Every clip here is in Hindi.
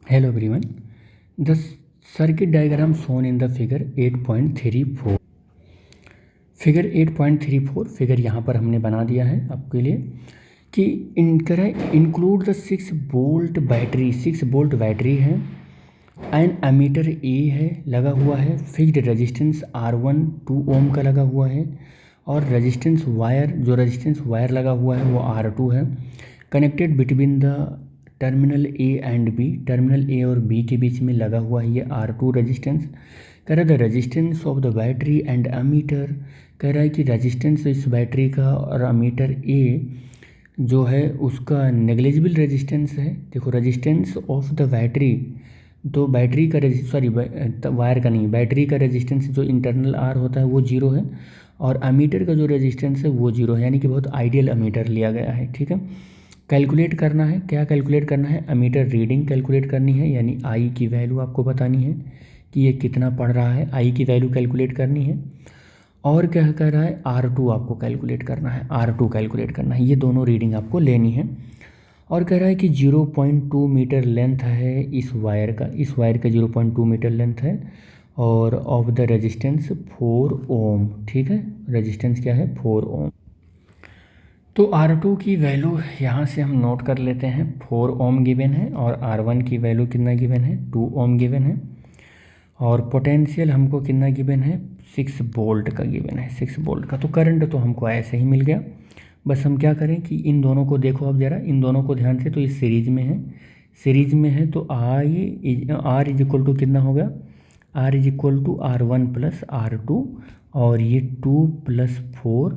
Hello everyone. The circuit diagram shown in the figure 8.34. Figure 8.34 figure यहाँ पर हमने बना दिया है आपके लिए कि इंक्लूड द 6 वोल्ट बैटरी है एंड एमीटर ए है लगा हुआ है, फिक्स्ड रेजिस्टेंस R1 2 ओम का लगा हुआ है और रेजिस्टेंस वायर लगा हुआ है वो R2 है, connected between the terminal A and B, terminal A और बी के बीच में लगा हुआ है ये R2 रेजिस्टेंस। कह रहा है the resistance of the battery and ammeter, कह रहा है कि रेजिस्टेंस इस बैटरी का और अमीटर ए जो है उसका नेग्लिजिबल रेजिस्टेंस है। देखो रेजिस्टेंस ऑफ द बैटरी, तो बैटरी का वायर का नहीं, बैटरी का रेजिस्टेंस जो इंटरनल आर होता है वो जीरो है और अमीटर का जो रेजिस्टेंस है वो जीरो है, यानी कि बहुत आइडियल अमीटर लिया गया है। ठीक है, कैलकुलेट करना है, क्या कैलकुलेट करना है, अमीटर रीडिंग कैलकुलेट करनी है, यानी आई की वैल्यू आपको बतानी है कि ये कितना पढ़ रहा है, आई की वैल्यू कैलकुलेट करनी है। और क्या कह रहा है, R2 आपको कैलकुलेट करना है, R2 कैलकुलेट करना है, ये दोनों रीडिंग आपको लेनी है। और कह रहा है कि 0.2 मीटर लेंथ है इस वायर का 0.2 मीटर लेंथ है और ऑफ द रेजिस्टेंस 4 ओम। ठीक है, रेजिस्टेंस क्या है 4 ओम। तो R2 की वैल्यू यहाँ से हम नोट कर लेते हैं, 4 ओम गिवन है और R1 की वैल्यू कितना गिवन है, 2 ओम गिवन है और पोटेंशियल हमको कितना गिवन है, 6 वोल्ट का गिवन है, 6 वोल्ट का। तो करंट तो हमको ऐसे ही मिल गया, बस हम क्या करें कि इन दोनों को देखो आप ज़रा, इन दोनों को ध्यान से, तो ये सीरीज में है तो आर इज इक्वल टू कितना होगा, R is equal to R1 plus R2 और ये 2 plus 4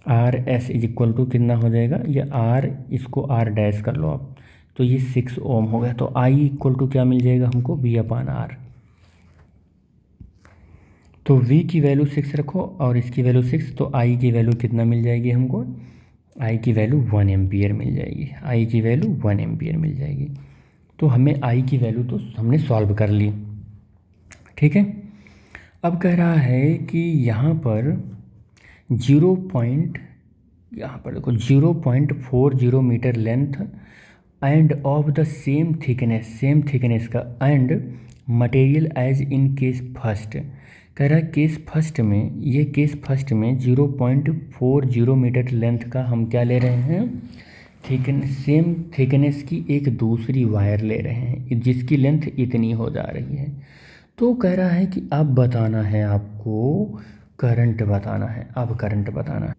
RS is equal to कितना हो जाएगा, ये R, इसको R डैश कर लो आप, तो ये 6 ओम हो गया। तो I इक्वल टू क्या मिल जाएगा हमको, V/R। तो V की वैल्यू 6 रखो और इसकी वैल्यू 6, तो I की वैल्यू कितना मिल जाएगी हमको, I की वैल्यू 1 एम्पियर मिल जाएगी, I की वैल्यू 1 एम्पियर मिल जाएगी। तो हमें I की वैल्यू तो हमने सॉल्व कर ली। ठीक है, अब कह रहा है कि यहाँ पर यहाँ पर देखो 0.40 metre length and of the same thickness का and material as in case first. कह रहा है केस फर्स्ट में 0.40 मीटर लेंथ का हम क्या ले रहे हैं, सेम थिकनेस की एक दूसरी वायर ले रहे हैं जिसकी लेंथ इतनी हो जा रही है। तो कह रहा है कि अब बताना है आपको, करंट बताना है, अब करंट बताना है।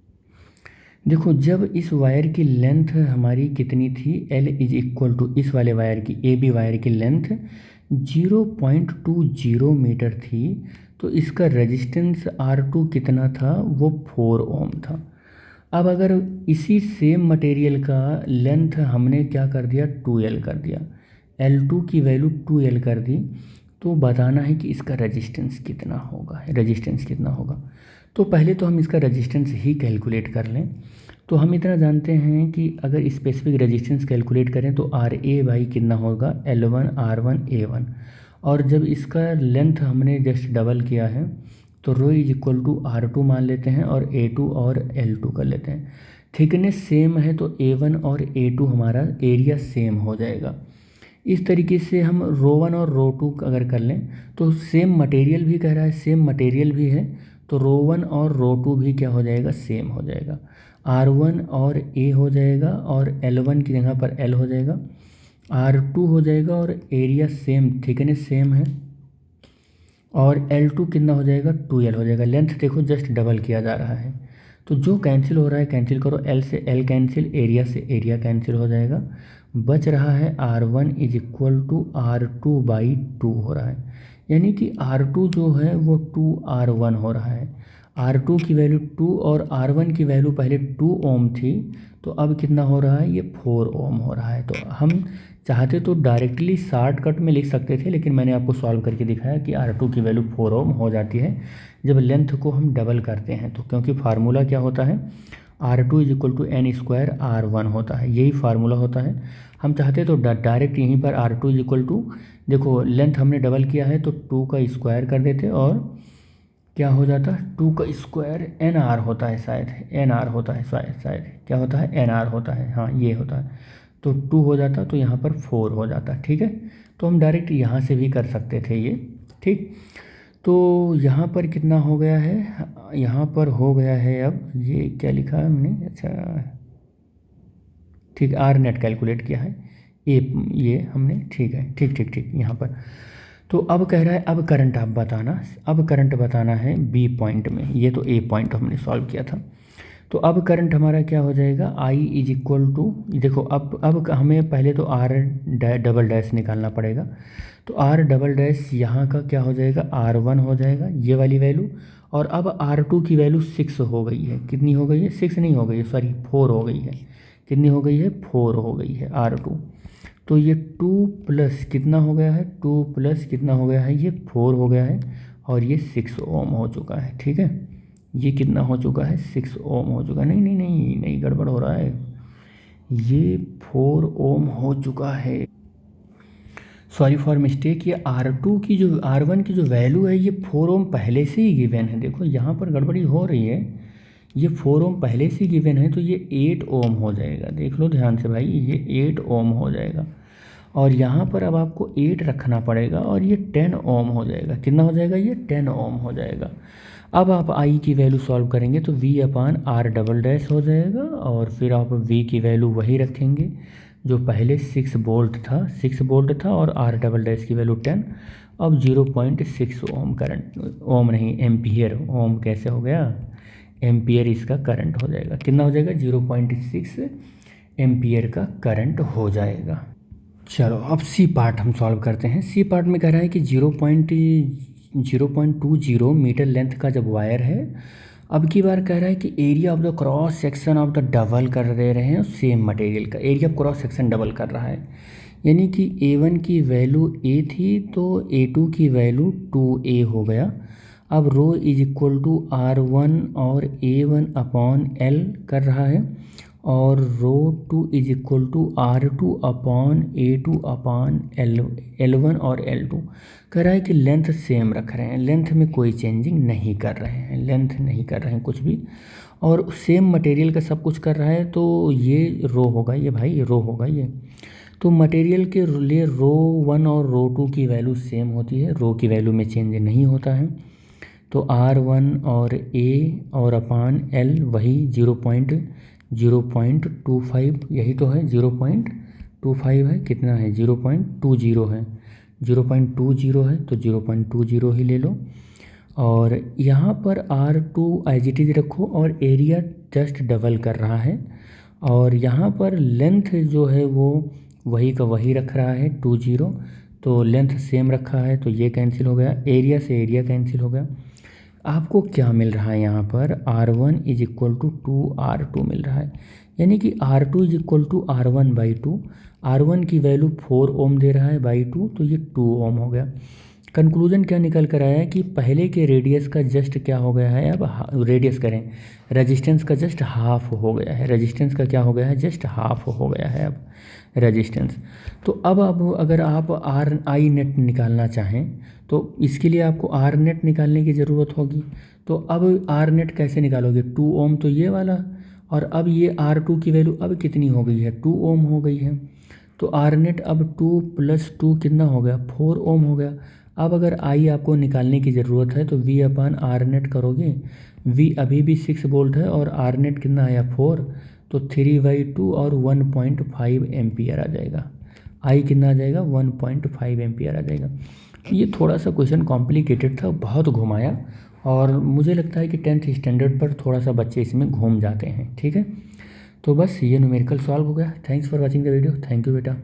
देखो जब इस वायर की लेंथ हमारी कितनी थी, L इज इक्वल टू इस वाले वायर की, ए बी वायर की लेंथ 0.20 मीटर थी, तो इसका रेजिस्टेंस R2 कितना था, वो 4 ओम था। अब अगर इसी सेम मटेरियल का लेंथ हमने क्या कर दिया, 2L कर दिया, L2 की वैल्यू 2L कर दी, तो बताना है कि इसका रेजिस्टेंस कितना होगा। तो पहले तो हम इसका रेजिस्टेंस ही कैलकुलेट कर लें। तो हम इतना जानते हैं कि अगर स्पेसिफिक रेजिस्टेंस कैलकुलेट करें तो RA कितना होगा, L1 R1 A1, और जब इसका लेंथ हमने जस्ट डबल किया है तो रो इज इक्वल टू R2 मान लेते हैं और A2 और L2 कर लेते हैं। थिकनेस सेम है तो A1 और A2 हमारा एरिया सेम हो जाएगा। इस तरीके से हम रो 1 और रो 2 अगर कर लें तो सेम मटेरियल भी कह रहा है, सेम मटेरियल भी है, तो रो 1 और रो 2 भी क्या हो जाएगा, सेम हो जाएगा। R1 और A हो जाएगा और L1 की जगह पर L हो जाएगा, R2 हो जाएगा और एरिया सेम, थिकनेस सेम है, और L2 कितना हो जाएगा, 2L हो जाएगा। लेंथ देखो जस्ट डबल किया जा रहा है, तो जो कैंसिल हो रहा है कैंसिल करो, L से L कैंसिल, एरिया से एरिया कैंसिल हो जाएगा, बच रहा है R1 is equal to R2/2 हो रहा है, यानी कि R2 जो है वो 2R1 हो रहा है। R2 की वैल्यू 2 और R1 की वैल्यू पहले 2 ओम थी, तो अब कितना हो रहा है, ये 4 ओम हो रहा है। तो हम चाहते तो डायरेक्टली शॉर्टकट में लिख सकते थे, लेकिन मैंने आपको सॉल्व करके दिखाया कि R2 की वैल्यू 4 ओम हो जाती है जब लेंथ को हम डबल करते हैं। तो क्योंकि फार्मूला क्या होता है, R2 is equal to N² R1 होता है, यही फार्मूला होता है। हम चाहते तो डायरेक्ट यहीं पर R2 इज इक्वल टू, देखो लेंथ हमने डबल किया है तो 2 का स्क्वायर कर देते और क्या हो जाता है, 2 का स्क्वायर NR होता है, शायद NR होता है, शायद क्या होता है, NR होता है, हाँ ये होता है। तो 2 हो जाता, तो यहाँ पर 4 हो जाता। ठीक है, तो हम डायरेक्ट यहाँ से भी कर सकते थे ये। ठीक, तो यहाँ पर कितना हो गया है, यहाँ पर हो गया है, अब ये क्या लिखा है हमने, अच्छा ठीक, आर नेट कैलकुलेट किया है ये हमने। ठीक है, ठीक ठीक ठीक, यहाँ पर तो अब कह रहा है अब करंट आप बताना, अब करंट बताना है बी पॉइंट में। ये तो ए पॉइंट हमने सॉल्व किया था। तो अब करंट हमारा क्या हो जाएगा, आई इज इक्वल टू, देखो अब हमें पहले तो आर डबल डैश निकालना पड़ेगा। तो आर डबल डैश यहाँ का क्या हो जाएगा, R1 हो जाएगा ये वाली वैल्यू। और अब R2 की वैल्यू 6 हो गई है, कितनी हो गई है, 6 नहीं हो गई है, सॉरी 4 हो गई है। कितनी हो गई है, 4 हो गई है R2। तो ये 2 प्लस कितना हो गया है, 2 प्लस कितना हो गया है, ये 4 हो गया है, और ये 6 ओम हो चुका है। ठीक है, ये कितना हो चुका है, 6 ओम हो चुका है। नहीं नहीं नहीं नहीं, गड़बड़ हो रहा है, ये 4 ओम हो चुका है, सॉरी फॉर मिस्टेक। ये R2 की जो R1 की जो वैल्यू है, ये 4 ओम पहले से ही गिवन है। देखो यहाँ पर गड़बड़ी हो रही है, ये 4 ओम पहले से गिवन है, तो ये 8 ओम हो जाएगा। देख लो ध्यान से भाई, ये 8 ओम हो जाएगा। और यहाँ पर अब आपको 8 रखना पड़ेगा, और ये 10 ओम हो जाएगा। कितना हो जाएगा, ये 10 ओम हो जाएगा। अब आप आई की वैल्यू सॉल्व करेंगे तो V upon R double dash हो जाएगा, और फिर आप V की वैल्यू वही रखेंगे जो पहले 6 वोल्ट था, 6 वोल्ट था, और आर डबल डैश की वैल्यू 10। अब 0.6 ओम करंट, ओम नहीं एम्पियर, ओम कैसे हो गया, एम्पियर इसका करंट हो जाएगा। कितना हो जाएगा, 0.6 एम्पियर का करंट हो जाएगा। चलो अब सी पार्ट हम सॉल्व करते हैं। सी पार्ट में कह रहा है कि 0.20 मीटर लेंथ का जब वायर है, अब की बार कह रहा है कि area of the cross section of the double कर दे रहे हैं सेम मटेरियल का, area of cross section double कर रहा है। यानी कि A1 की वैल्यू A थी, तो A2 की वैल्यू 2A हो गया। अब रो इज इक्वल टू R1 और A1 अपॉन L कर रहा है, और rho 2 is equal to R2 upon A2 upon L1 और L2। कह रहा है कि लेंथ सेम रख रहे हैं, लेंथ में कोई चेंजिंग नहीं कर रहे हैं, लेंथ नहीं कर रहे हैं कुछ भी, और सेम मटेरियल का सब कुछ कर रहा है। तो ये रो होगा, ये भाई रो होगा ये। तो मटेरियल के लिए रो 1 और रो 2 की वैल्यू सेम होती है, रो की वैल्यू में चेंज नहीं होता है। तो R1 और A और अपान L वही 0.25, यही तो है 0.25 है, कितना है 0.20 है, 0.20 है, तो 0.20 ही ले लो। और यहाँ पर R2 एज इट इज़ रखो, और एरिया जस्ट डबल कर रहा है, और यहाँ पर लेंथ जो है वो वही का वही रख रहा है 20, तो लेंथ सेम रखा है, तो ये कैंसिल हो गया, एरिया से एरिया कैंसिल हो गया। आपको क्या मिल रहा है यहाँ पर, R1 is equal to 2R2 मिल रहा है, यानी कि R2 is equal to R1/2। R1 की वैल्यू 4 ओम दे रहा है बाई 2, तो ये 2 ओम हो गया। कंक्लूजन क्या निकल कर आया है कि पहले के रेडियस का जस्ट क्या हो गया है, अब रेडियस करें, रेजिस्टेंस का जस्ट हाफ हो गया है, रेजिस्टेंस का क्या हो गया है, जस्ट हाफ हो गया है अब रेजिस्टेंस। तो अब अगर आप आर आई नेट निकालना चाहें, तो इसके लिए आपको आर नेट निकालने की ज़रूरत होगी। तो अब आर नेट कैसे निकालोगे, 2 ओम तो ये वाला, और अब ये R2 की वैल्यू अब कितनी हो गई है, 2 ओम हो गई है। तो आर नेट अब 2 + 2 कितना हो गया, 4 ओम हो गया। अब अगर आई आपको निकालने की ज़रूरत है तो V अपान आर नेट करोगे, V अभी भी 6 वोल्ट है, और आर नेट कितना आया 4, तो 3/2 और 1.5 एम्पियर आ जाएगा। आई कितना आ जाएगा, 1.5 एम्पियर आ जाएगा। ये थोड़ा सा क्वेश्चन कॉम्प्लिकेटेड था, बहुत घुमाया, और मुझे लगता है कि 10th स्टैंडर्ड पर थोड़ा सा बच्चे इसमें घूम जाते हैं। ठीक है, तो बस ये न्यूमेरिकल सॉल्व हो गया। Thanks for watching the video, thank you बेटा।